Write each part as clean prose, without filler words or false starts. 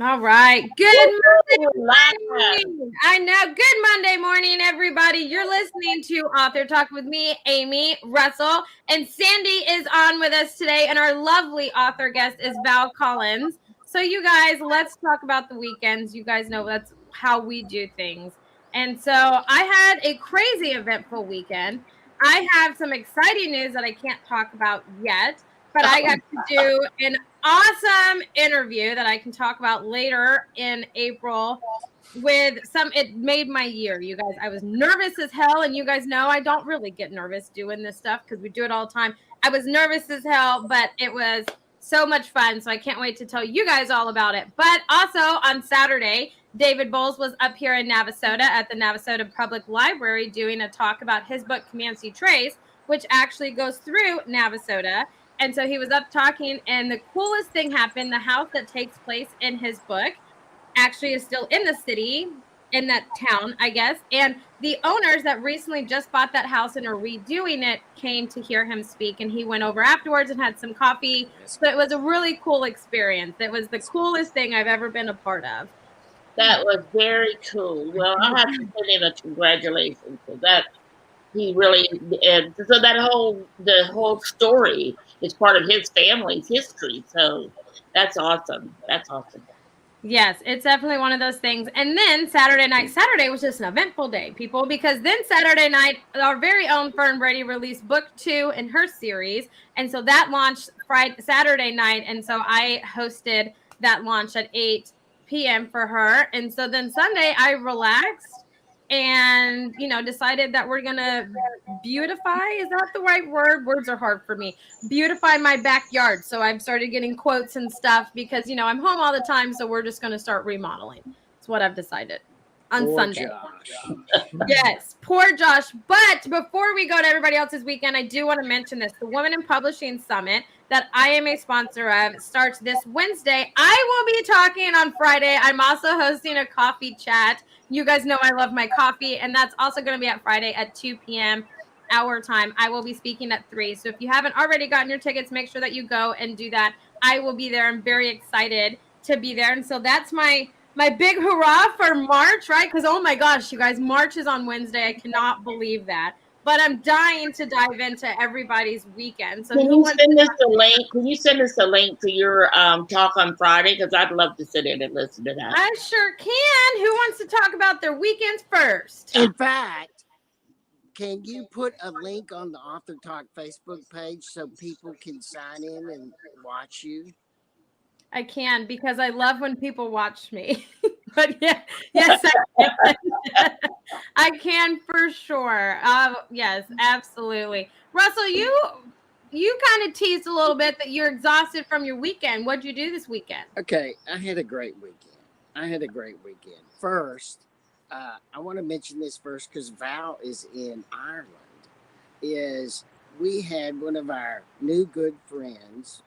All right. Good Monday Live. morning. I know. Good Monday morning, everybody. You're listening to Author Talk with me, Amy, Russell, and Sandy is on with us today. And our lovely author guest is Val Collins. So, you guys, let's talk about the weekends. You guys know that's how we do things. And so, I had a crazy eventful weekend. I have some exciting news that I can't talk about yet, but I got to do an awesome interview that I can talk about later in April with some. It made my year, you guys. I was nervous as hell, and you guys know I don't really get nervous doing this stuff because we do it all the time. I was nervous as hell, but it was so much fun, so I can't wait to tell you guys all about it. But also on Saturday, David Bowles was up here in Navasota at the Navasota Public Library doing a talk about his book Comanche Trace, which actually goes through Navasota. And so he was up talking, and the coolest thing happened. The house that takes place in his book actually is still in the city, in that town, I guess. And the owners that recently just bought that house and are redoing it came to hear him speak. And he went over afterwards and had some coffee. So it was a really cool experience. It was the coolest thing I've ever been a part of. That was very cool. Well, I have to send him a congratulations for that. He really, and so the whole story is part of his family's history. So that's awesome. That's awesome. Yes, it's definitely one of those things. And then Saturday was just an eventful day, people, because then Saturday night, our very own Fern Brady released book 2 in her series. And so that launched Saturday night. And so I hosted that launch at 8 p.m. for her. And so then Sunday, I relaxed and, decided that we're going to beautify. Is that the right word? Words are hard for me. Beautify my backyard. So I've started getting quotes and stuff because, I'm home all the time. So we're just going to start remodeling. That's what I've decided on Poor Sunday. Josh. Yes, poor Josh. But before we go to everybody else's weekend, I do want to mention this. The Women in Publishing Summit that I am a sponsor of starts this Wednesday. I will be talking on Friday. I'm also hosting a coffee chat. You guys know I love my coffee, and that's also going to be at Friday at 2 p.m. our time. I will be speaking at 3. So if you haven't already gotten your tickets, make sure that you go and do that. I will be there. I'm very excited to be there. And so that's my big hurrah for March, right? Because, oh my gosh, you guys, March is on Wednesday. I cannot believe that. But I'm dying to dive into everybody's weekend. So Can you send us the link? Can you send us the link to your talk on Friday? Because I'd love to sit in and listen to that. I sure can. Who wants to talk about their weekends first? In fact, can you put a link on the Author Talk Facebook page so people can sign in and watch you? I can, because I love when people watch me. But yes, I can. I can for sure. Yes, absolutely. Russell, you kind of teased a little bit that you're exhausted from your weekend. What'd you do this weekend? Okay, I had a great weekend. First, I want to mention this first because Val is in Ireland. We had one of our new good friends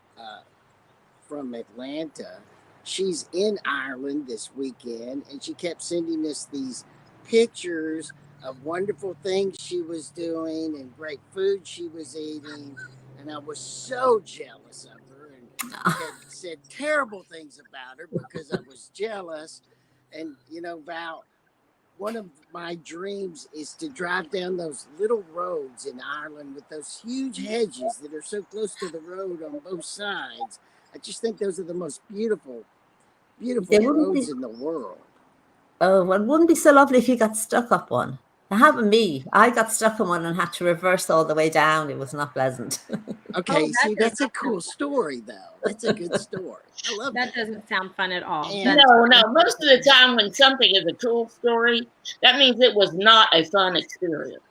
from Atlanta. She's in Ireland this weekend, and she kept sending us these pictures of wonderful things she was doing and great food she was eating. And I was so jealous of her and had said terrible things about her because I was jealous. And, Val, one of my dreams is to drive down those little roads in Ireland with those huge hedges that are so close to the road on both sides. I just think those are the most beautiful roads in the world. Oh, well, it wouldn't be so lovely if you got stuck up one. It happened to me. I got stuck on one and had to reverse all the way down. It was not pleasant. Okay, that's a cool story, though. That's a good story. I love that. That doesn't sound fun at all. No. Most of the time when something is a cool story, that means it was not a fun experience.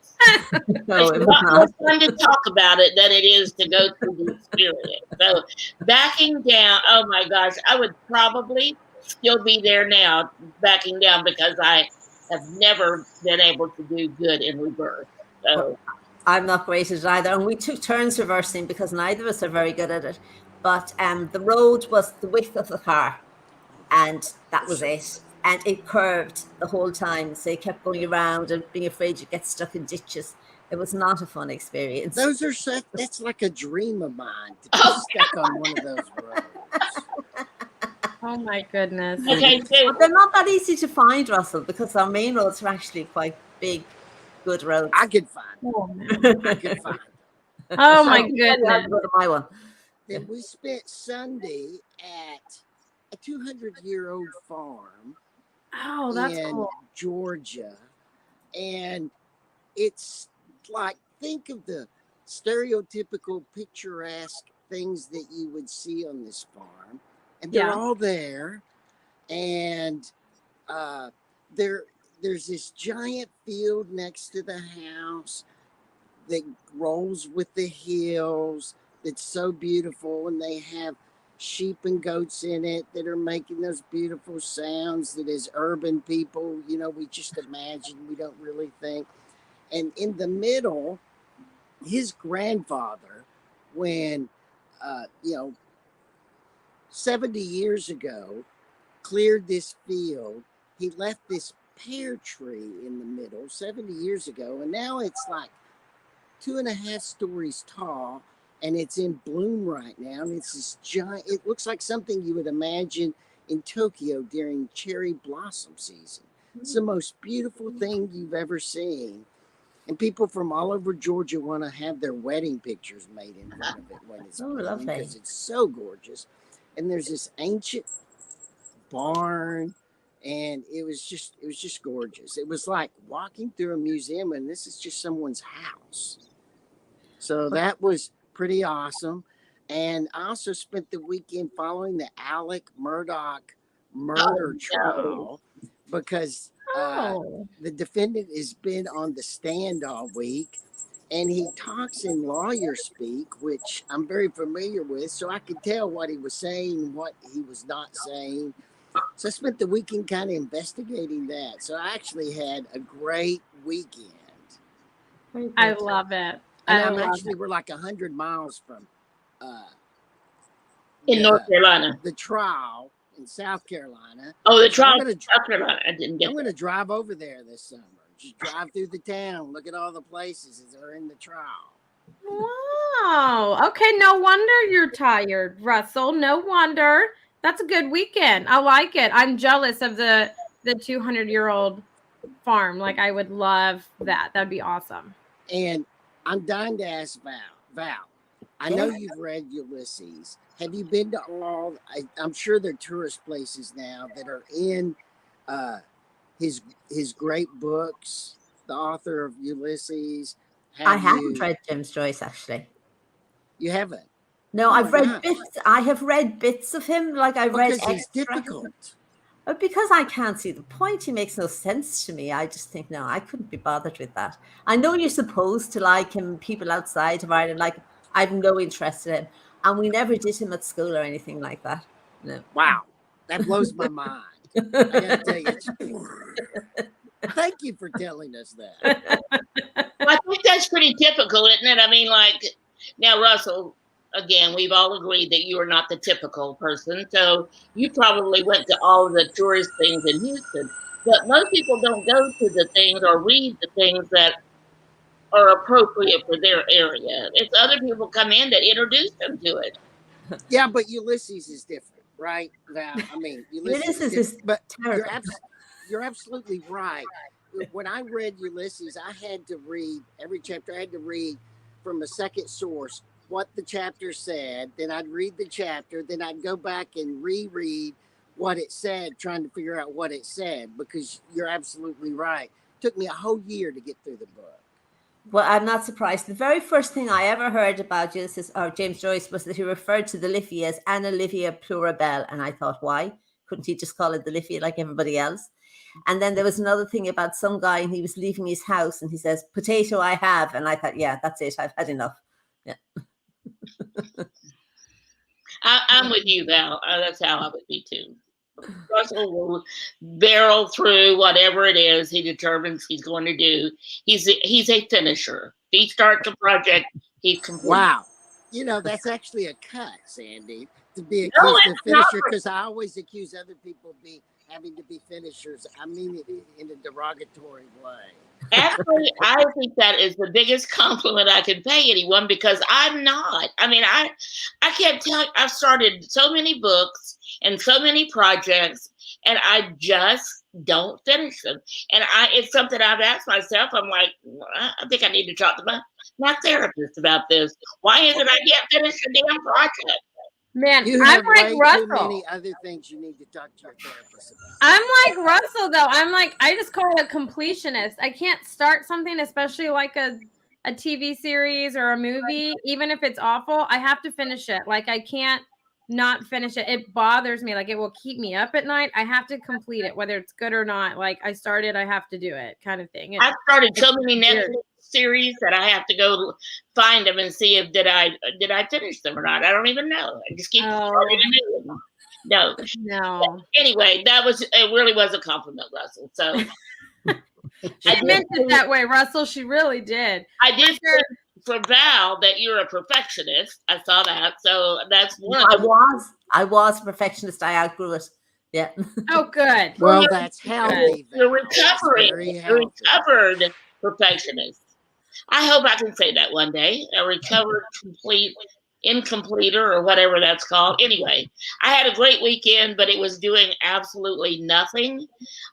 No, it's not more fun to talk about it than it is to go through the experience. So backing down, oh my gosh, I would probably still be there now, backing down, because I have never been able to do good in reverse. So I'm not great at it either. And we took turns reversing because neither of us are very good at it. But the road was the width of the car, and that was it. And it curved the whole time. So you kept going around and being afraid you'd get stuck in ditches. It was not a fun experience. That's like a dream of mine, to be stuck on one of those roads. Oh Oh my goodness. Okay, so But they're not that easy to find, Russell, because our main roads are actually quite big, good roads. I could find them. Oh, man. I could find them. Oh So my I can tell you how to goodness. go to my one. then we spent Sunday at a 200-year-old farm Oh, that's in cool. Georgia. And it's like, think of the stereotypical picturesque things that you would see on this farm. And they're Yeah. all there. And there's this giant field next to the house that rolls with the hills. That's so beautiful. And they have sheep and goats in it that are making those beautiful sounds that as urban people, we just imagine, we don't really think. And in the middle, his grandfather, when, 70 years ago, cleared this field, he left this pear tree in the middle 70 years ago. And now it's like 2.5 stories tall, and it's in bloom right now. And it's this giant, it looks like something you would imagine in Tokyo during cherry blossom season. It's the most beautiful thing you've ever seen. And people from all over Georgia want to have their wedding pictures made in front of it when it's blooming, lovely. because it's so gorgeous. And there's this ancient barn, and it was just gorgeous. It was like walking through a museum, and this is just someone's house. So that was pretty awesome. And I also spent the weekend following the Alec Murdoch murder trial, because Oh. the defendant has been on the stand all week, and he talks in lawyer speak, which I'm very familiar with, so I could tell what he was saying, what he was not saying. So I spent the weekend kind of investigating that. So I actually had a great weekend. I love it. And we're like 100 miles from in North Carolina. the trial in South Carolina. Oh, the So trial in South Carolina. I didn't get I'm going to drive over there this summer. Just drive through the town, look at all the places that are in the trial. Wow. Okay, no wonder you're tired, Russell. No wonder. That's a good weekend. I like it. I'm jealous of the 200-year-old farm. Like, I would love that. That'd be awesome. And I'm dying to ask Val, I know you've read Ulysses. Have you been to all? I'm sure there are tourist places now that are in his great books. The author of Ulysses. I haven't read James Joyce, actually. You haven't? No, I've read bits. I have read bits of him. Like I read. Because he's difficult. But because I can't see the point, he makes no sense to me. I just think, no, I couldn't be bothered with that. I know you're supposed to like him. People outside of Ireland, like, I've no interest in him. And we never did him at school or anything like that. No. Wow. That blows my mind. I gotta tell you. Thank you for telling us that. Well, I think that's pretty typical, isn't it? I mean, like, now, Russell, again, we've all agreed that you are not the typical person. So you probably went to all of the tourist things in Houston. But most people don't go to the things or read the things that are appropriate for their area. It's other people come in that introduce them to it. Yeah, but Ulysses is different, right? Val? I mean, Ulysses is but you're absolutely right. When I read Ulysses, I had to read every chapter. I had to read from a second source what the chapter said. Then I'd read the chapter. Then I'd go back and reread what it said, trying to figure out what it said, because you're absolutely right. It took me a whole year to get through the book. Well, I'm not surprised. The very first thing I ever heard about James Joyce was that he referred to the Liffey as Anna Livia Plurabelle. And I thought, why? Couldn't he just call it the Liffey like everybody else? And then there was another thing about some guy, and he was leaving his house, and he says, "Potato I have." And I thought, yeah, that's it. I've had enough. Yeah. I'm with you, Val. That's how I would be too. Russell will barrel through whatever it is he determines he's going to do. He's a finisher. If he starts a project, he's complete. Wow. That's actually a cut, Sandy, to be accused of finisher, because I always accuse other people of having to be finishers. I mean it in a derogatory way. Actually, I think that is the biggest compliment I can pay anyone, because I'm not. I mean, I can't tell you, I've started so many books and so many projects, and I just don't finish them. And it's something I've asked myself. I'm like, I think I need to talk to my therapist about this. Why isn't I yet finished a damn project? Man, You I'm have like way Russell. too many other things you need to talk to your therapist about. I'm like Russell, though. I'm like, I just call it a completionist. I can't start something, especially like a TV series or a movie, even if it's awful. I have to finish it. Like, I can't not finish it. It bothers me. Like, it will keep me up at night. I have to complete it, whether it's good or not. Like, I started, I have to do it, kind of thing. I've started so many weird. Netflix series that I have to go find them and see if did I finish them or not. I don't even know. I just keep starting a new one. No. Anyway, it really was a compliment, Russell. So I meant it that way, Russell. She really did. I did say for Val that you're a perfectionist. I saw that. So that's one. I was a perfectionist. I outgrew it. Yeah. Oh, good. Well, that's healthy. You're recovering. You're recovered perfectionist. I hope I can say that one day. A recovered incompleter, or whatever that's called. Anyway, I had a great weekend, but it was doing absolutely nothing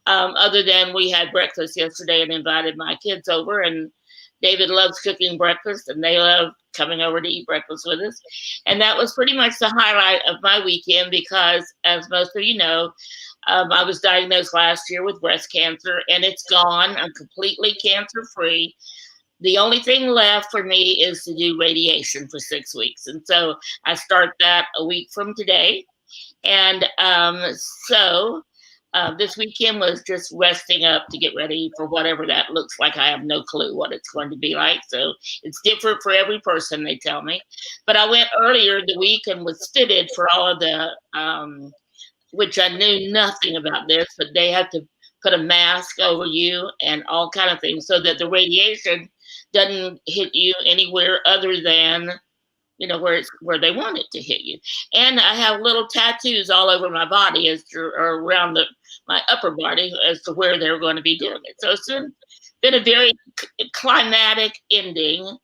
other than we had breakfast yesterday and invited my kids over, and David loves cooking breakfast and they love coming over to eat breakfast with us. And that was pretty much the highlight of my weekend, because as most of you know, I was diagnosed last year with breast cancer, and it's gone. I'm completely cancer free. The only thing left for me is to do radiation for 6 weeks. And so I start that a week from today. And this weekend was just resting up to get ready for whatever that looks like. I have no clue what it's going to be like. So it's different for every person, they tell me. But I went earlier the week and was fitted for all of the, which I knew nothing about this, but they have to put a mask over you and all kind of things so that the radiation doesn't hit you anywhere other than, where they want it to hit you. And I have little tattoos all over my body or around my upper body as to where they're going to be doing it. So it's been a very climatic ending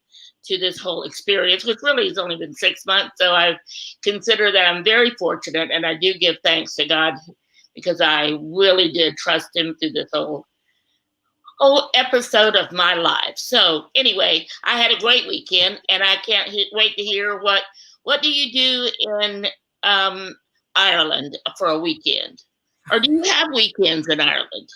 to this whole experience, which really has only been 6 months. So I consider that I'm very fortunate, and I do give thanks to God, because I really did trust him through this whole episode of my life. So anyway, I had a great weekend, and I can't wait to hear what do you do in Ireland for a weekend? Or do you have weekends in Ireland?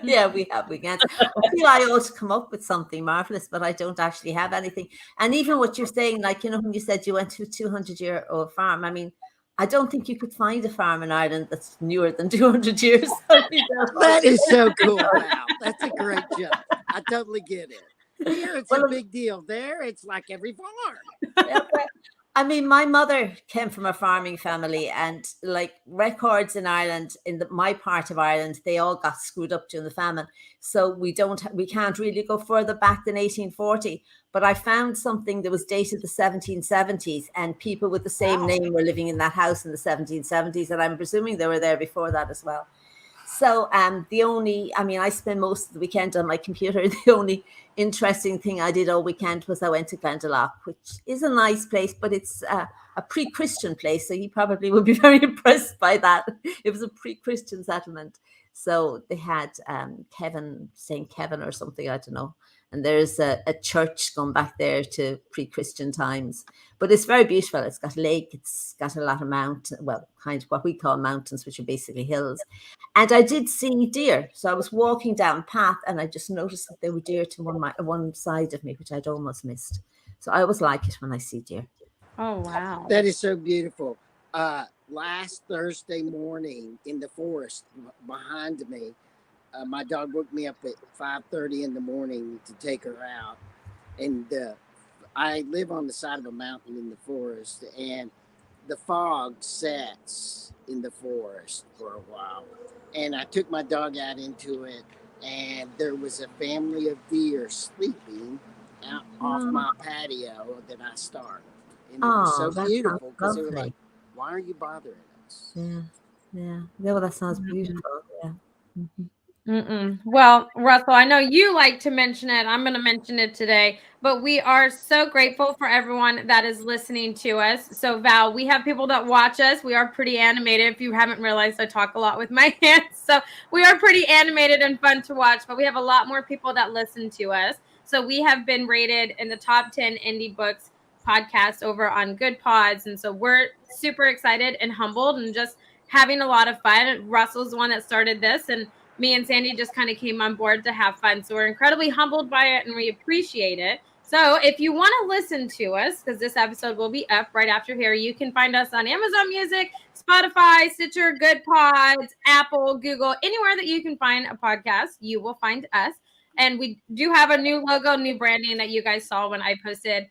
Yeah, we have weekends. I feel I ought to come up with something marvelous, but I don't actually have anything. And even what you're saying, like, when you said you went to a 200-year-old farm, I mean, I don't think you could find a farm in Ireland that's newer than 200 years. That is so cool. Wow, that's a great job. I totally get it. Here it's a big deal. There it's like every farm. I mean, my mother came from a farming family, and like records in Ireland, my part of Ireland, they all got screwed up during the famine. So we can't really go further back than 1840. But I found something that was dated the 1770s, and people with the same name were living in that house in the 1770s. And I'm presuming they were there before that as well. So I spent most of the weekend on my computer. The only interesting thing I did all weekend was I went to Glendalough, which is a nice place, but it's a pre-Christian place. So you probably would be very impressed by that. It was a pre-Christian settlement. So they had St. Kevin or something, I don't know. And there's a church going back there to pre-Christian times. But it's very beautiful. It's got a lake. It's got a lot of mountains, well, kind of what we call mountains, which are basically hills. And I did see deer. So I was walking down a path, and I just noticed that there were deer to one side of me, which I'd almost missed. So I always like it when I see deer. Oh, wow. That is so beautiful. Last Thursday morning in the forest behind me, my dog woke me up at 5:30 in the morning to take her out. And I live on the side of a mountain in the forest, and the fog sets in the forest for a while. And I took my dog out into it, and there was a family of deer sleeping out off my patio that I started. And it was so beautiful, because they were like, why are you bothering us? Yeah. Well, that sounds beautiful. Yeah. Mm-hmm. Well, Russell, I know you like to mention it. I'm going to mention it today, but we are so grateful for everyone that is listening to us. So, Val, we have people that watch us. We are pretty animated. If you haven't realized, I talk a lot with my hands. So, we are pretty animated and fun to watch, but we have a lot more people that listen to us. So, we have been rated in the top 10 indie books podcast over on Good Pods. And so, we're super excited and humbled and just having a lot of fun. Russell's the one that started this, and me and Sandy just kind of came on board to have fun. So we're incredibly humbled by it and we appreciate it. So if you want to listen to us, because this episode will be up right after here, you can find us on Amazon Music, Spotify, Stitcher, Good Pods, Apple, Google, anywhere that you can find a podcast, you will find us. And we do have a new logo, new branding that you guys saw when I posted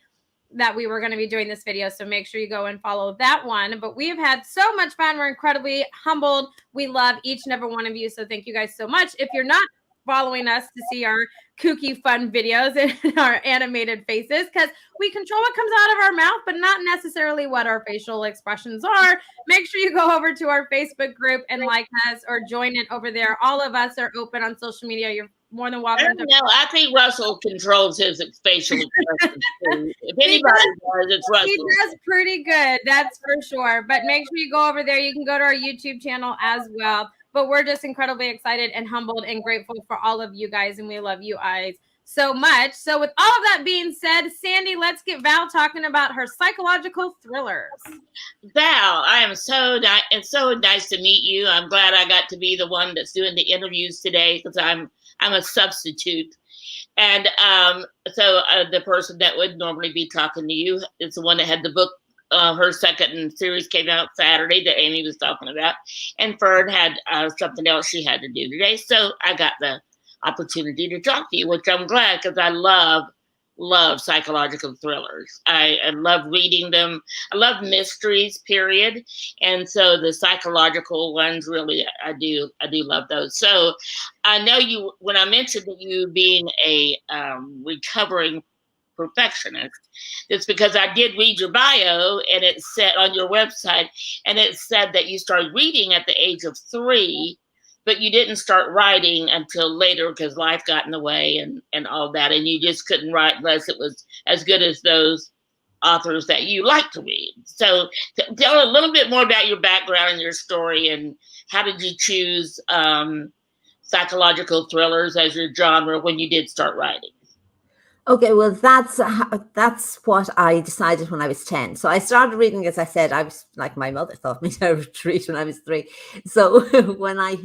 that we were going to be doing this video. So make sure you go and follow that one. But we have had so much fun. We're incredibly humbled. We love each and every one of you. So thank you guys so much. If you're not following us to see our kooky fun videos and our animated faces, because we control what comes out of our mouth, but not necessarily what our facial expressions are, make sure you go over to our Facebook group and like us or join it over there. All of us are open on social media. You're more than welcome. I think Russell controls his facial expressions. If anybody does, it's Russell. He does pretty good, that's for sure. But make sure you go over there. You can go to our YouTube channel as well. But we're just incredibly excited and humbled and grateful for all of you guys, and we love you guys so much. So with all of that being said, Sandy, let's get Val talking about her psychological thrillers. Val, I am it's so nice to meet you. I'm glad I got to be the one that's doing the interviews today because I'm a substitute. And so the person that would normally be talking to you is the one that had the book. Her second series came out Saturday that Amy was talking about. And Fern had something else she had to do today. So I got the opportunity to talk to you, which I'm glad because I love psychological thrillers. I love reading them. I love mysteries, period. And so the psychological ones, really, I do love those. So I know you, when I mentioned that you being a recovering perfectionist, it's because I did read your bio and it said on your website, and it said that you started reading at the age of 3, but you didn't start writing until later because life got in the way and all that. And you just couldn't write unless it was as good as those authors that you like to read. So tell a little bit more about your background and your story, and how did you choose psychological thrillers as your genre when you did start writing? Okay, well, that's what I decided when I was 10. So I started reading, as I said, I was like my mother taught me to read when I was 3. So when I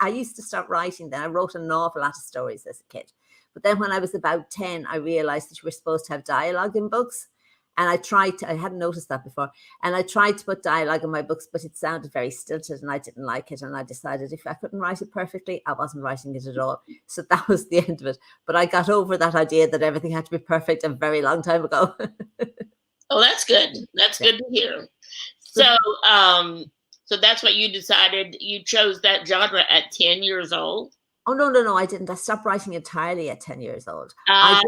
used to start writing then. I wrote an awful lot of stories as a kid. But then when I was about 10, I realized that you were supposed to have dialogue in books. And I hadn't noticed that before. And I tried to put dialogue in my books, but it sounded very stilted and I didn't like it. And I decided if I couldn't write it perfectly, I wasn't writing it at all. So that was the end of it. But I got over that idea that everything had to be perfect a very long time ago. Oh, that's good. That's good to hear. So, so that's what you decided. You chose that genre at 10 years old? Oh, no, I didn't. I stopped writing entirely at 10 years old. Okay.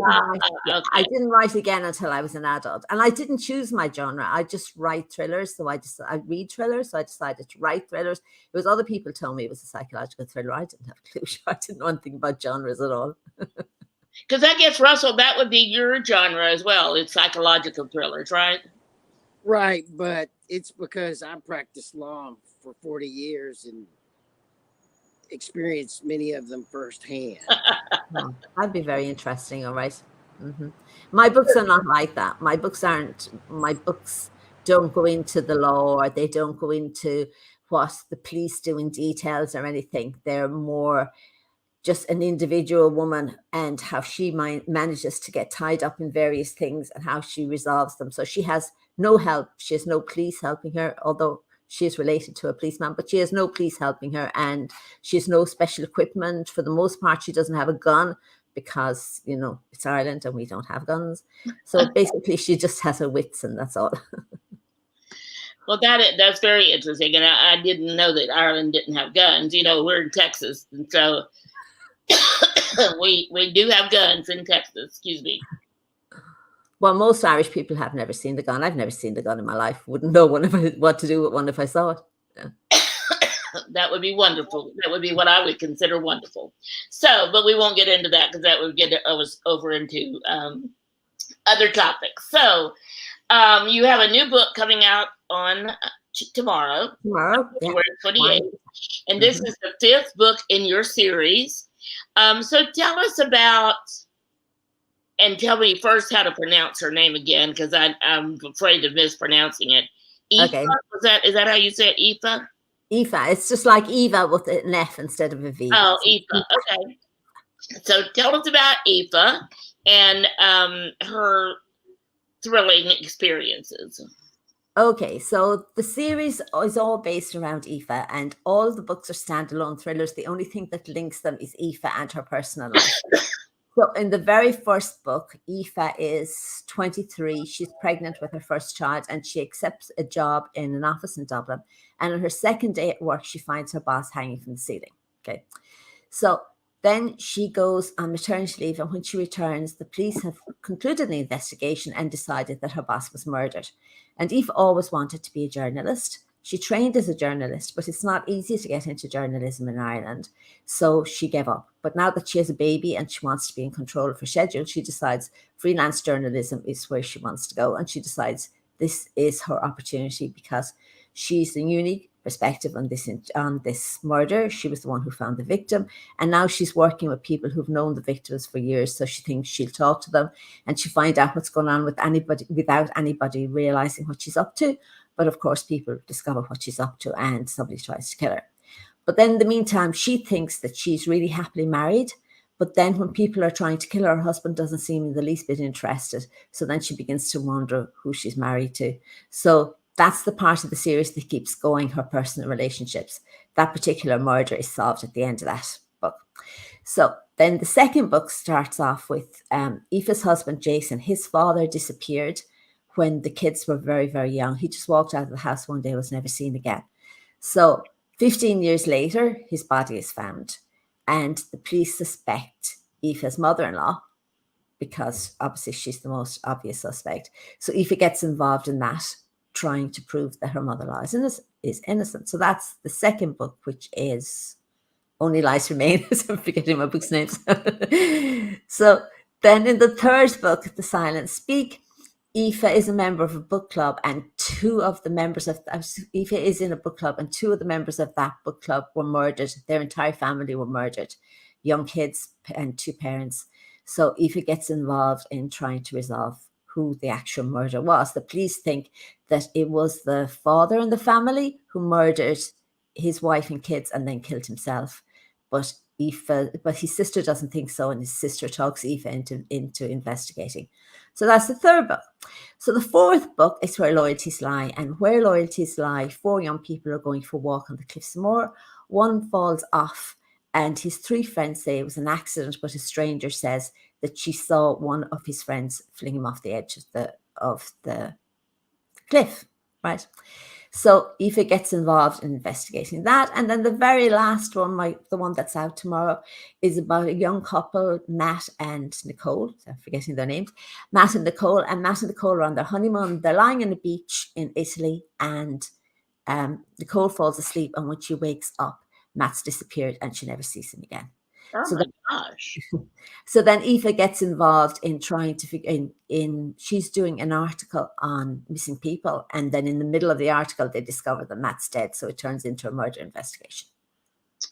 I didn't write again until I was an adult. And I didn't choose my genre. I just write thrillers. So I read thrillers. So I decided to write thrillers. It was other people told me it was a psychological thriller. I didn't have a clue. I didn't know anything about genres at all. Because I guess, Russell, that would be your genre as well. It's psychological thrillers, right? Right. But it's because I practiced law for 40 years and experienced many of them firsthand. Oh, that'd be very interesting. All right. Mm-hmm. My books are not like that. My books don't go into the law, or they don't go into what the police do in details or anything. They're more just an individual woman and how she manages to get tied up in various things and how she resolves them. So she has no help. She has no police helping her, although she is related to a policeman, but she has no police helping her, and she has no special equipment. For the most part, she doesn't have a gun because, it's Ireland and we don't have guns. So basically, she just has her wits, and that's all. Well, that's very interesting. And I didn't know that Ireland didn't have guns. We're in Texas, and so we do have guns in Texas. Excuse me. Well, most Irish people have never seen the gun. I've never seen the gun in my life. Wouldn't know what to do with one if I saw it. Yeah. That would be wonderful. That would be what I would consider wonderful. So, but we won't get into that because that would get us over into other topics. So, you have a new book coming out on tomorrow, February 28th, and this is the 5th book in your series. So tell us about, and tell me first how to pronounce her name again, because I'm afraid of mispronouncing it. Epha, okay. Is that how you say it, Epha? Epha. It's just like Eva with an F instead of a V. Oh, Epha. Okay. So tell us about Epha and her thrilling experiences. Okay, so the series is all based around Aoife, and all the books are standalone thrillers. The only thing that links them is Aoife and her personal life. So in the very first book, Aoife is 23. She's pregnant with her first child, and she accepts a job in an office in Dublin. And on her second day at work, she finds her boss hanging from the ceiling. Okay, so then she goes on maternity leave, and when she returns, the police have concluded the investigation and decided that her boss was murdered. And Eve always wanted to be a journalist. She trained as a journalist, but it's not easy to get into journalism in Ireland. So she gave up. But now that she has a baby and she wants to be in control of her schedule, she decides freelance journalism is where she wants to go. And she decides this is her opportunity because she's the unique perspective on this murder. She was the one who found the victim, and now she's working with people who've known the victims for years, so she thinks she'll talk to them and she'll find out what's going on with anybody without anybody realizing what she's up to. But of course people discover what she's up to and somebody tries to kill her. But then in the meantime, she thinks that she's really happily married, but then when people are trying to kill her, her husband doesn't seem in the least bit interested. So then she begins to wonder who she's married to. So that's the part of the series that keeps going, her personal relationships. That particular murder is solved at the end of that book. So then the second book starts off with Aoife's husband, Jason. His father disappeared when the kids were very, very young. He just walked out of the house one day, was never seen again. So 15 years later, his body is found. And the police suspect Aoife's mother-in-law, because obviously she's the most obvious suspect. So Aoife gets involved in that, trying to prove that her mother-in-law is innocent. So that's the second book, which is Only Lies Remain. I'm forgetting my book's names. So then in the third book, The Silent Speak, Aoife is a member of a book club, and two of the members of Aoife is in a book club, and two of the members of that book club were murdered. Their entire family were murdered, young kids and two parents. So Aoife gets involved in trying to resolve who the actual murder was. The police think that it was the father in the family who murdered his wife and kids and then killed himself. But his sister doesn't think so, and his sister talks Aoife into investigating. So that's the third book. So the fourth book is Where Loyalties Lie. And Where Loyalties Lie, 4 young people are going for a walk on the Cliffs of Moher. One falls off, and his 3 friends say it was an accident, but a stranger says that she saw one of his friends fling him off the edge of the cliff, right? So Aoife gets involved in investigating that. And then the very last one, the one that's out tomorrow, is about a young couple, Matt and Nicole. I'm forgetting their names. Matt and Nicole are on their honeymoon. They're lying on a beach in Italy, and Nicole falls asleep, and when she wakes up, Matt's disappeared and she never sees him again. Oh so my gosh. So then Aoife gets involved in trying to figure she's doing an article on missing people, and then in the middle of the article they discover that Matt's dead, so it turns into a murder investigation.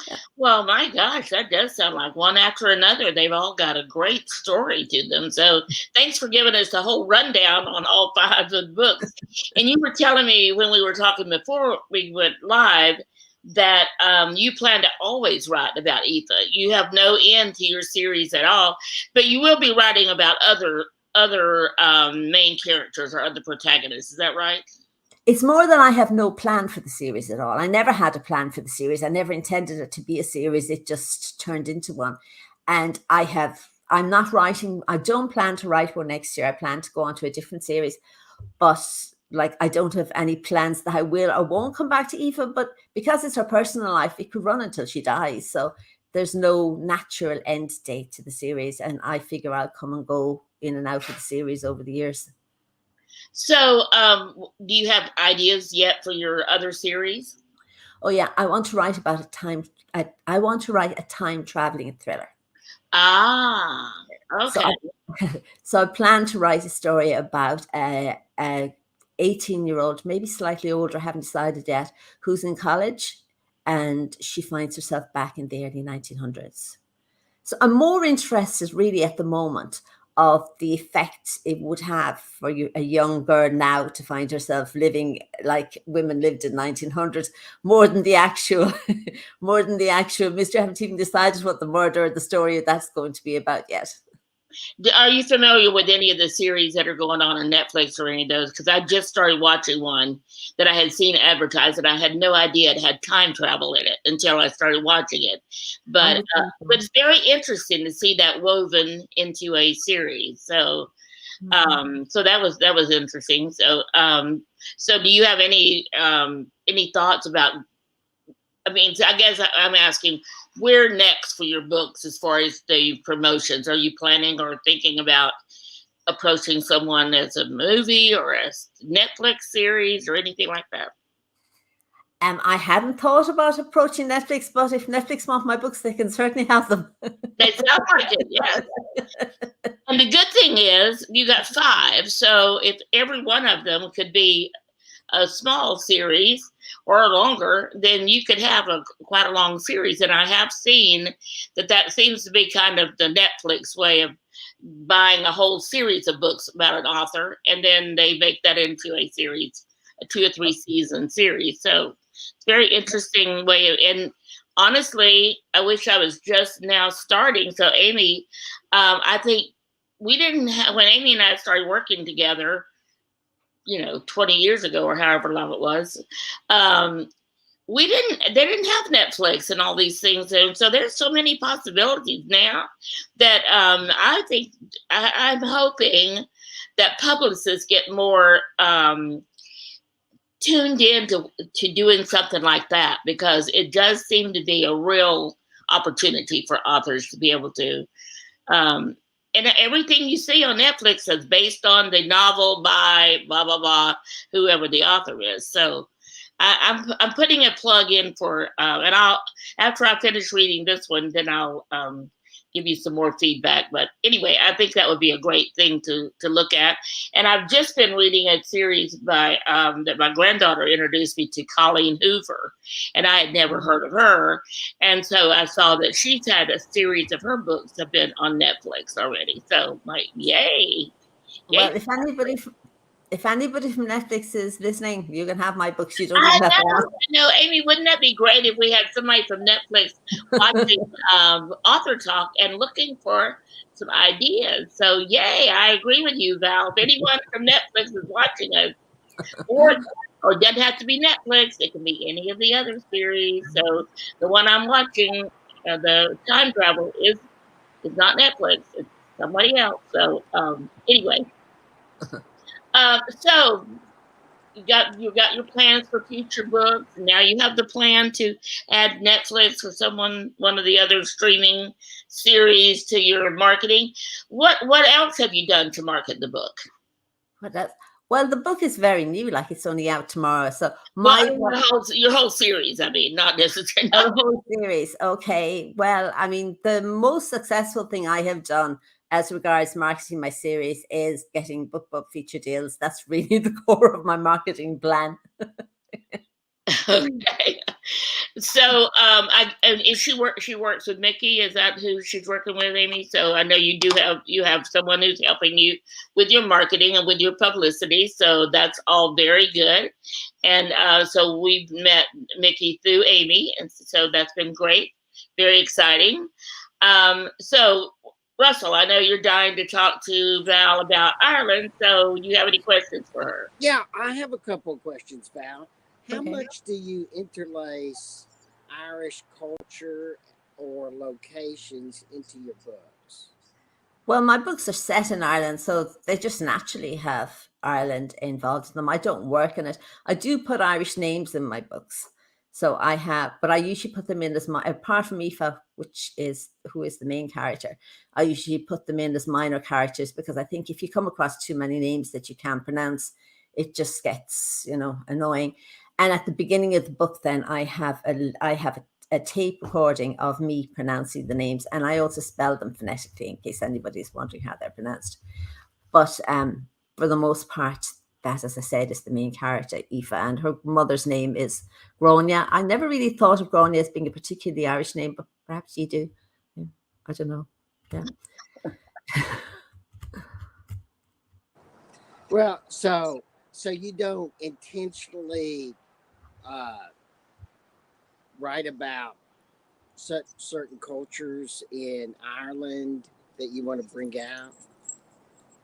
Yeah. Well, my gosh, that does sound like one after another. They've all got a great story to them. So thanks for giving us the whole rundown on all 5 of the books. And you were telling me when we were talking before we went live that you plan to always write about Aoife. You have no end to your series at all, but you will be writing about other main characters or other protagonists. Is that right? It's more than I have no plan for the series at all. I never had a plan for the series. I never intended it to be a series. It just turned into one. And I'm not writing. I don't plan to write one next year. I plan to go on to a different series, but I don't have any plans that I will or won't come back to Aoife, but because it's her personal life, it could run until she dies. So there's no natural end date to the series. And I figure I'll come and go in and out of the series over the years. So do you have ideas yet for your other series? Oh yeah, I want to write about a time. I want to write a time traveling thriller. Ah, So okay. so I plan to write a story about a 18-year-old, maybe slightly older, haven't decided yet, who's in college, and she finds herself back in the early 1900s. So I'm more interested really at the moment of the effect it would have for you, a young girl now, to find herself living like women lived in 1900s, more than the actual more than the actual mystery. I haven't even decided what the murder or the story of that's going to be about yet. Are you familiar with any of the series that are going on Netflix or any of those? Because I just started watching one that I had seen advertised, and I had no idea it had time travel in it until I started watching it. But it's very interesting to see that woven into a series. So, so that was interesting. So, so do you have any thoughts about? I mean, I guess I'm asking, where next for your books as far as the promotions? Are you planning or thinking about approaching someone as a movie or a Netflix series or anything like that? I hadn't thought about approaching Netflix, but if Netflix want my books, they can certainly have them. They sound like it, yes. And the good thing is you got 5. So if every one of them could be a small series or longer, then you could have quite a long series. And I have seen that seems to be kind of the Netflix way of buying a whole series of books about an author, and then they make that into a series, a 2 or 3 season series. So it's very interesting way. And honestly, I wish I was just now starting. So Amy, I think we didn't have, when Amy and I started working together, 20 years ago or however long it was, they didn't have Netflix and all these things. And so there's so many possibilities now that I think I'm hoping that publicists get more tuned in to doing something like that, because it does seem to be a real opportunity for authors to be able to and everything you see on Netflix is based on the novel by blah blah blah, whoever the author is. So I'm putting a plug in for, and I'll, after I finish reading this one, then I'll give you some more feedback. But anyway, I think that would be a great thing to look at. And I've just been reading a series by that my granddaughter introduced me to, Colleen Hoover, and I had never heard of her. And so I saw that she's had a series of her books have been on Netflix already. So like, yay! Well, if anybody from Netflix is listening, you can have my books. You don't I even have to ask. know, Amy, wouldn't that be great if we had somebody from Netflix watching Author Talk and looking for some ideas? So, yay, I agree with you, Val. If anyone from Netflix is watching us, or it doesn't have to be Netflix, it can be any of the other series. So, the one I'm watching, the time travel, is not Netflix, it's somebody else. So, anyway. So you got your plans for future books. Now you have the plan to add Netflix or one of the other streaming series to your marketing. What else have you done to market the book? Well, the book is very new, like it's only out tomorrow. So your whole series, I mean, not necessarily. The whole series. Okay. Well, I mean, the most successful thing I have done as regards marketing my series is getting BookBub feature deals. That's really the core of my marketing plan. Okay. So, and if she works with Mickey, is that who she's working with, Amy? So I know you have someone who's helping you with your marketing and with your publicity. So that's all very good. And so we've met Mickey through Amy, and so that's been great, very exciting. So Russell, I know you're dying to talk to Val about Ireland. So you have any questions for her? Yeah, I have a couple of questions, Val. How Okay. much do you interlace Irish culture or locations into your books? Well, my books are set in Ireland, so they just naturally have Ireland involved in them. I don't work in it. I do put Irish names in my books. So but I usually put them in as apart from Aoife, who is the main character, I usually put them in as minor characters, because I think if you come across too many names that you can't pronounce, it just gets, annoying. And at the beginning of the book, then I have a tape recording of me pronouncing the names, and I also spell them phonetically in case anybody's wondering how they're pronounced. But for the most part, that, as I said, is the main character, Aoife, and her mother's name is Grania. I never really thought of Grania as being a particularly Irish name, but perhaps you do. Yeah, I don't know. Yeah. Well, so you don't intentionally write about certain cultures in Ireland that you want to bring out?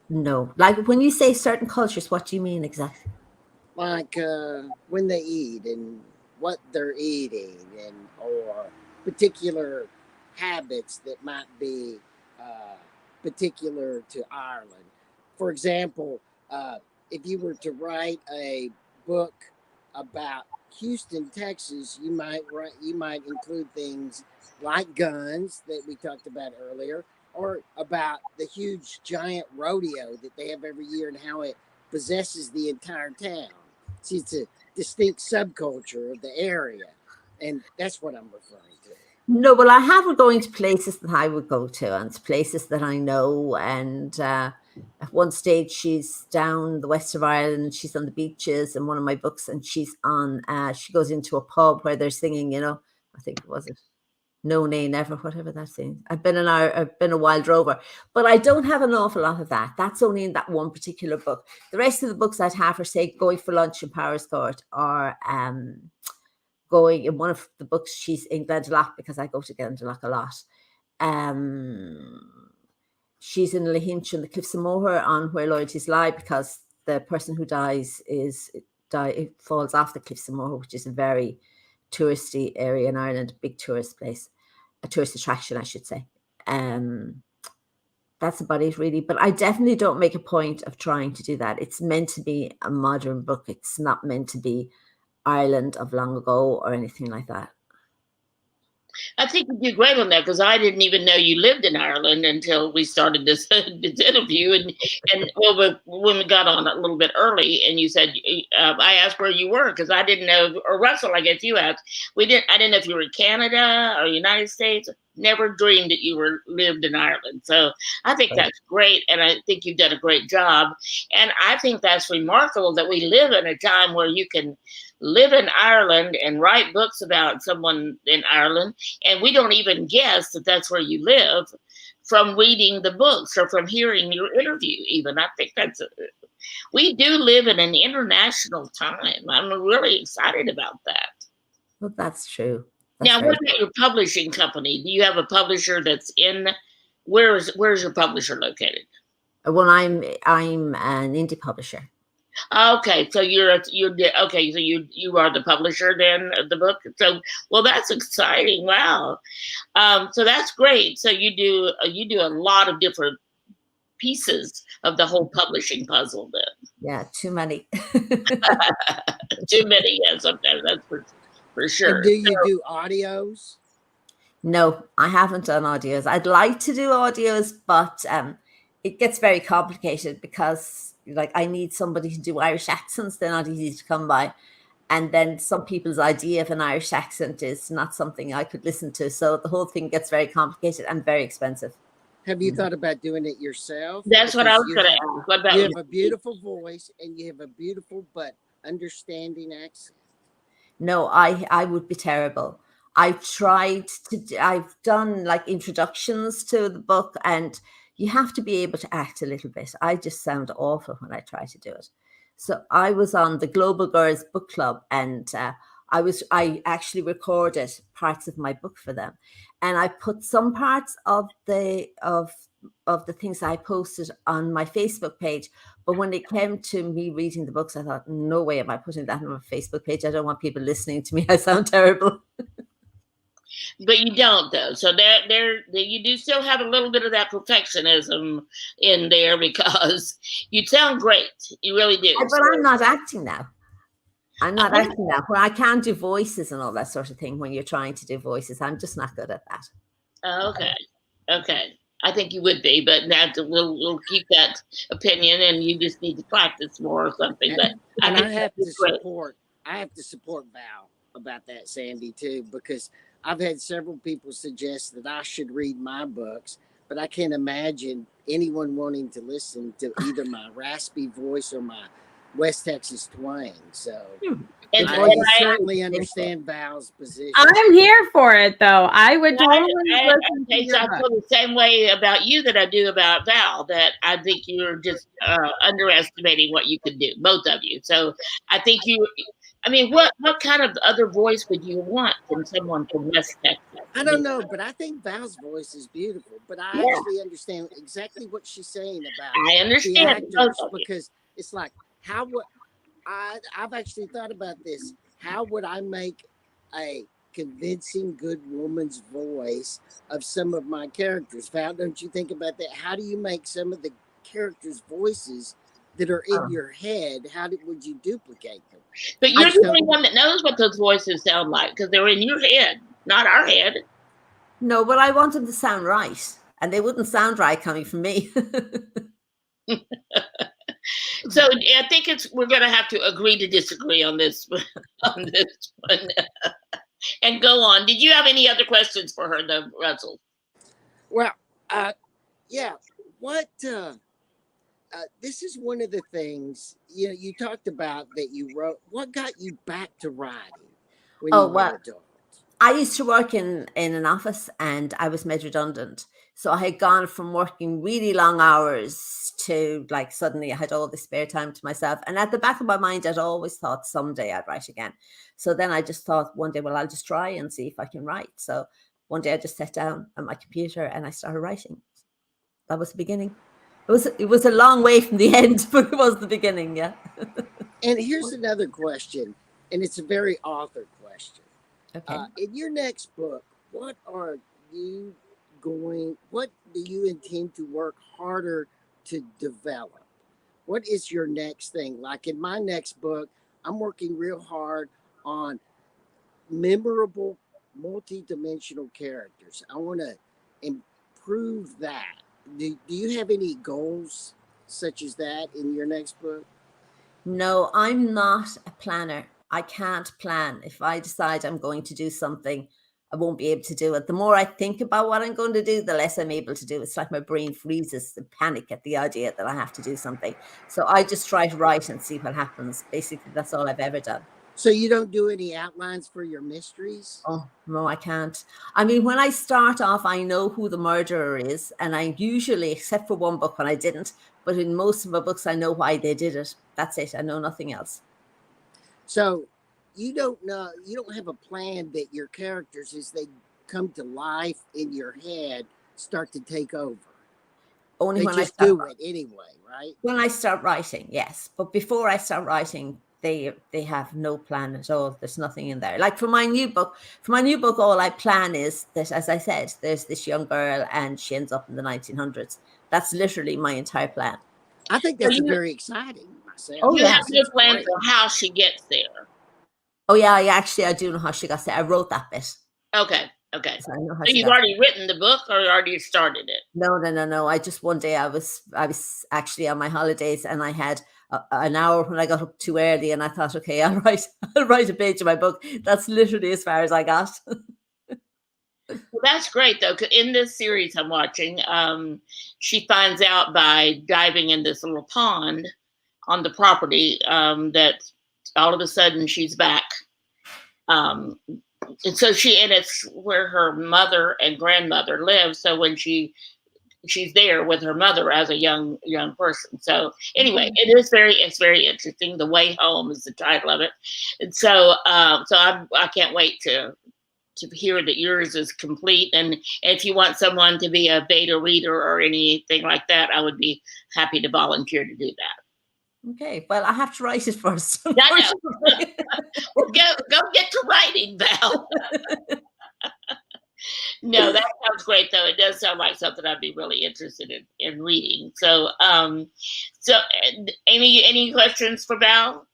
No, like when you say certain cultures, what do you mean exactly? Like when they eat and what they're eating, and or particular habits that might be particular to Ireland. For example, if you were to write a book about Houston, Texas, you might include things like guns that we talked about earlier, or about the huge giant rodeo that they have every year and how it possesses the entire town. See, it's a distinct subculture of the area, and that's what I'm referring to. No, well, I have her going to places that I would go to, and places that I know. And at one stage, she's down the west of Ireland. She's on the beaches in one of my books, and she's on. She goes into a pub where they're singing. I think it was it. No Nay Never, whatever that thing. I've been a wild rover, but I don't have an awful lot of that. That's only in that one particular book. The rest of the books I'd have her say going for lunch in Powers Court, or going in one of the books she's in Glendalough, because I go to Glendalough a lot. She's in Lahinch on the Cliffs of Moher on Where Loyalties Lie, because the person who dies falls off the Cliffs of Moher, which is a very touristy area in Ireland, a big tourist place, a tourist attraction, I should say. That's about it, really. But I definitely don't make a point of trying to do that. It's meant to be a modern book. It's not meant to be Ireland of long ago or anything like that. I think you do great on that, because I didn't even know you lived in Ireland until we started this interview. And well, when we got on a little bit early, and you said, I asked where you were, because I didn't know, or Russell, I guess you asked. I didn't know if you were in Canada or United States. Never dreamed that you lived in Ireland. So I think that's great, and I think you've done a great job. And I think that's remarkable that we live in a time where you can live in Ireland and write books about someone in Ireland, and we don't even guess that that's where you live from reading the books or from hearing your interview even. I think we do live in an international time. I'm really excited about that. Well, that's true. Now, what about your publishing company? Do you have a publisher that's in, where's your publisher located? Well, I'm an indie publisher. Okay, so you are the publisher then of the book. So, well, that's exciting. Wow. So that's great. So you do a lot of different pieces of the whole publishing puzzle then. Yeah, too many. Too many, yeah, sometimes, that's for sure. And do you do audios? No, I haven't done audios. I'd like to do audios, but it gets very complicated, because I need somebody to do Irish accents. They're not easy to come by. And then some people's idea of an Irish accent is not something I could listen to. So the whole thing gets very complicated and very expensive. Have you thought about doing it yourself? That's what I was going to ask. What about you? Have a beautiful voice, and you have a beautiful but understanding accent. No, I would be terrible. I've done introductions to the book, and you have to be able to act a little bit. I just sound awful when I try to do it. So I was on the Global Girls Book Club, and I actually recorded parts of my book for them, and I put some parts of the things I posted on my Facebook page. But when it came to me reading the books, I thought, no way am I putting that on my Facebook page. I don't want people listening to me. I sound terrible. But you don't, though. So you do still have a little bit of that perfectionism in there, because you sound great. You really do. But I'm not acting now. Acting now. Well, I can't do voices and all that sort of thing when you're trying to do voices. I'm just not good at that. Okay. I think you would be, but we'll keep that opinion, and you just need to practice more or something. But I have to support I have to support Val about that, Sandy, too, because I've had several people suggest that I should read my books, but I can't imagine anyone wanting to listen to either my raspy voice or my West Texas twang. So And I certainly understand Val's position. I'm here for it, though. I would totally listen to your I feel the same way about you that I do about Val, that I think you're just underestimating what you could do, both of you. So I think I mean, what kind of other voice would you want from someone from West Texas? I don't know, but I think Val's voice is beautiful. But I actually understand exactly what she's saying about the actors, because it's like, how would I've actually thought about this. How would I make a convincing good woman's voice of some of my characters? Val, don't you think about that? How do you make some of the characters' voices that are in your head? Would you duplicate them? But you're the only one that knows what those voices sound like, because they're in your head, not our head. No, but I want them to sound right, and they wouldn't sound right coming from me. So I think we're going to have to agree to disagree on this one, and go on. Did you have any other questions for her, though, Russell? Well, yeah. What? This is one of the things you talked about that you wrote. What got you back to writing when you were an adult? I used to work in an office, and I was made redundant. So I had gone from working really long hours to, like, suddenly I had all this spare time to myself. And at the back of my mind, I'd always thought someday I'd write again. So then I just thought one day, well, I'll just try and see if I can write. So one day I just sat down at my computer and I started writing. That was the beginning. It was a long way from the end, but it was the beginning, yeah. And here's another question, and it's a very author question. Okay. In your next book, what do you intend to work harder to develop? What is your next thing? Like in my next book, I'm working real hard on memorable, multi-dimensional characters. I want to improve that. Do you have any goals such as that in your next book? No, I'm not a planner. I can't plan. If I decide I'm going to do something, I won't be able to do it. The more I think about what I'm going to do, the less I'm able to do. It's like my brain freezes and panic at the idea that I have to do something. So I just try to write and see what happens. Basically, that's all I've ever done. So you don't do any outlines for your mysteries? Oh, no, I can't. I mean, when I start off, I know who the murderer is. And I usually, except for one book when I didn't, but in most of my books, I know why they did it. That's it. I know nothing else. So you don't have a plan that your characters, as they come to life in your head, start to take over. Only when I do it anyway, right? When I start writing, yes. But before I start writing, they have no plan at all. There's nothing in there. Like for my new book, all I plan is that, as I said, there's this young girl and she ends up in the 1900s. That's literally my entire plan. I think that's very exciting myself. Oh, you have no plan for how she gets there. Oh yeah, I do know how she got there. I wrote that bit. Okay. So you've already written the book, or already started it? No. I just one day I was actually on my holidays, and I had an hour when I got up too early, and I thought, okay, I'll write a page of my book. That's literally as far as I got. Well, that's great, though, because in this series I'm watching, she finds out by diving in this little pond on the property that all of a sudden she's back. And so it's where her mother and grandmother live. So when she's there with her mother as a young person. So anyway, it's very interesting. The Way Home is the title of it. And so I can't wait to hear that yours is complete. And if you want someone to be a beta reader or anything like that, I would be happy to volunteer to do that. Okay, well, I have to write it first. Well, go get to writing, Val. No, that sounds great, though. It does sound like something I'd be really interested in reading. So, Amy, any questions for Val?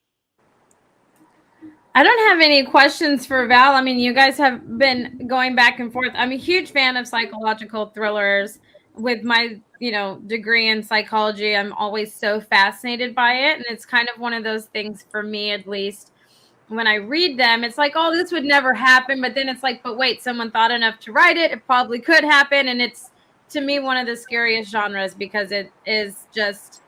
I don't have any questions for Val. I mean, you guys have been going back and forth. I'm a huge fan of psychological thrillers. With my, degree in psychology, I'm always so fascinated by it. And it's kind of one of those things for me, at least, when I read them, it's like, oh, this would never happen. But then it's like, but wait, someone thought enough to write it. It probably could happen. And it's, to me, one of the scariest genres because it is just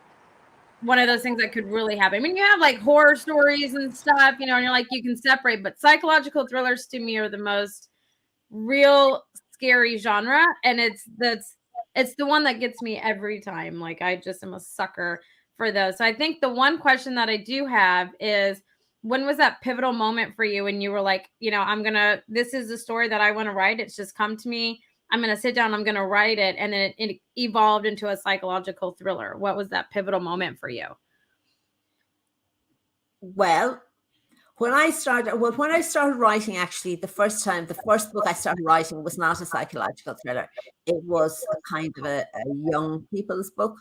one of those things that could really happen. I mean, you have like horror stories and stuff, and you're like, you can separate, but psychological thrillers to me are the most real scary genre. And it's the one that gets me every time. Like, I just am a sucker for those. So I think the one question that I do have is, when was that pivotal moment for you when you were like, this is the story that I want to write. It's just come to me. I'm going to sit down, I'm going to write it. And then it evolved into a psychological thriller. What was that pivotal moment for you? Well, when I started writing, actually, the first book I started writing was not a psychological thriller. It was a kind of a young people's book.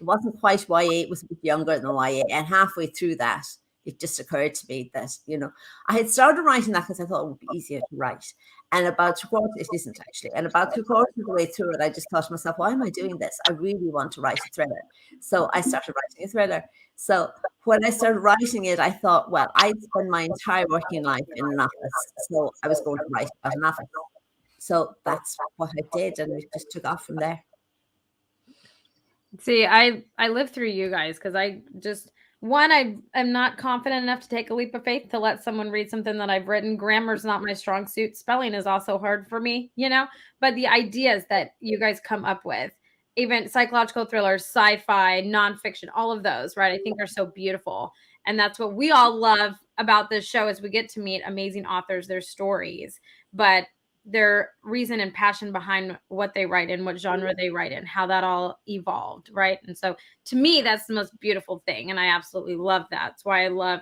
It wasn't quite YA, it was a bit younger than YA. And halfway through that, it just occurred to me that, I had started writing that because I thought it would be easier to write. And about it isn't actually. And about 3/4 of the way through it, I just thought to myself, why am I doing this? I really want to write a thriller. So I started writing a thriller. So when I started writing it, I thought, well, I'd spent my entire working life in an office. So I was going to write about an office. So that's what I did. And it just took off from there. See, I lived through you guys because I'm not confident enough to take a leap of faith to let someone read something that I've written. Grammar's not my strong suit. Spelling is also hard for me, but the ideas that you guys come up with, even psychological thrillers, sci-fi, nonfiction, all of those, right? I think are so beautiful. And that's what we all love about this show is we get to meet amazing authors, their stories, but their reason and passion behind what they write and what genre they write in, how that all evolved, right? And so to me, that's the most beautiful thing. And I absolutely love that. That's why I love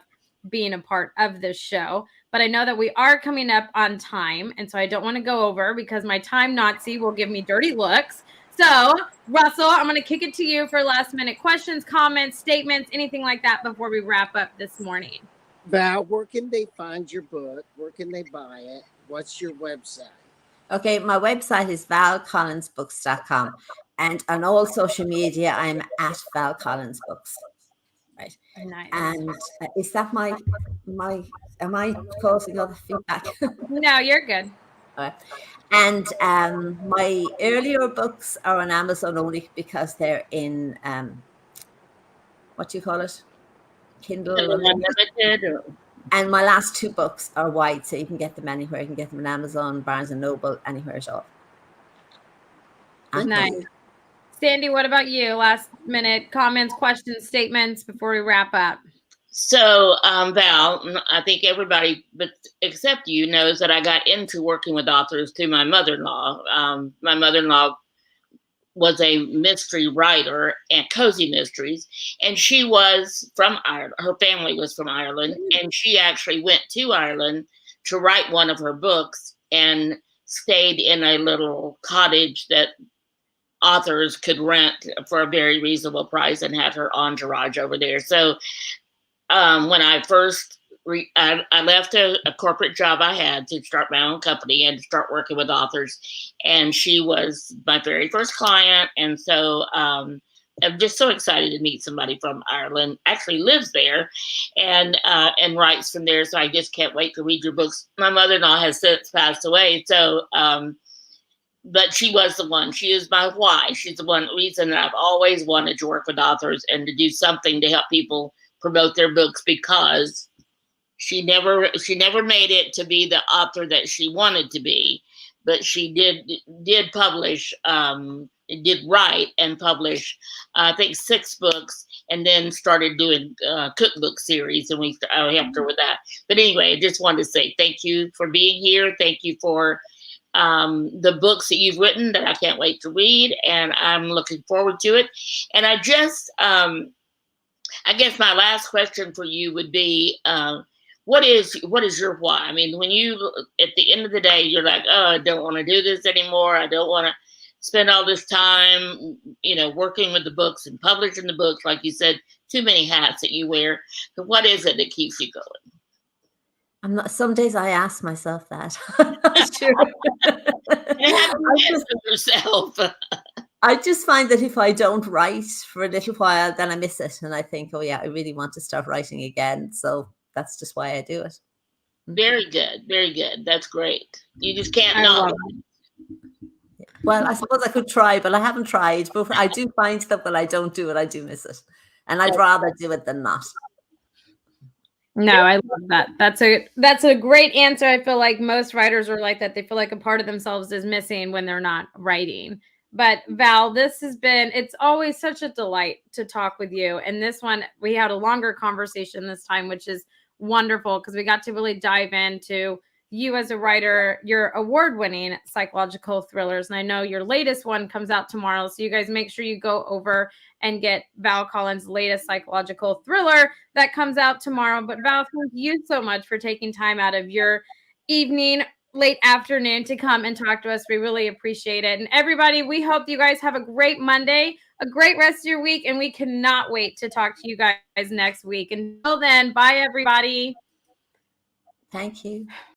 being a part of this show. But I know that we are coming up on time. And so I don't want to go over because my time Nazi will give me dirty looks. So, Russell, I'm going to kick it to you for last minute questions, comments, statements, anything like that before we wrap up this morning. Val, where can they find your book? Where can they buy it? What's your website? Okay, my website is valcollinsbooks.com. And on all social media, I'm at Val Collins Books. Right. Nice. And is that am I causing other feedback? No, you're good. All right. And my earlier books are on Amazon only because they're in, what do you call it? Kindle Unlimited. And my last 2 books are wide, so you can get them anywhere. You can get them on Amazon, Barnes & Noble, anywhere at all. Nice. Sandy, what about you? Last minute comments, questions, statements before we wrap up. So, Val, I think everybody, but except you, knows that I got into working with authors through my mother-in-law. My mother-in-law was a mystery writer and cozy mysteries, and she was from Ireland. Her family was from Ireland, and she actually went to Ireland to write one of her books and stayed in a little cottage that authors could rent for a very reasonable price and had her entourage over there. So when I first I left a corporate job I had to start my own company and start working with authors. And she was my very first client. And so I'm just so excited to meet somebody from Ireland, actually lives there and writes from there. So I just can't wait to read your books. My mother-in-law has since passed away. So, but she was the one. She is my why. She's the one reason that I've always wanted to work with authors and to do something to help people promote their books, because she never made it to be the author that she wanted to be, but she did publish, did write and publish, I think 6 books, and then started doing cookbook series, and I helped her with that. But anyway, I just wanted to say thank you for being here. Thank you for the books that you've written that I can't wait to read, and I'm looking forward to it. And I just, I guess my last question for you would be, what is your why? I mean, when you, at the end of the day, you're like, oh, I don't want to do this anymore. I don't want to spend all this time, working with the books and publishing the books. Like you said, too many hats that you wear. So what is it that keeps you going? Some days I ask myself that. Yourself. I just find that if I don't write for a little while, then I miss it. And I think, oh yeah, I really want to start writing again. So that's just why I do it. Very good. Very good. That's great. You just can't I not. love it. Well, I suppose I could try, but I haven't tried. But I do find that when I don't do it, I do miss it. And I'd rather do it than not. No, I love that. That's a great answer. I feel like most writers are like that. They feel like a part of themselves is missing when they're not writing. But Val, it's always such a delight to talk with you. And this one, we had a longer conversation this time, which is wonderful because we got to really dive into you as a writer, your award-winning psychological thrillers. And I know your latest one comes out tomorrow. So you guys make sure you go over and get Val Collins' latest psychological thriller that comes out tomorrow. But Val, thank you so much for taking time out of your evening, late afternoon to come and talk to us. We really appreciate it. And everybody, we hope you guys have a great Monday, a great rest of your week, and we cannot wait to talk to you guys next week. Until then, bye everybody. Thank you.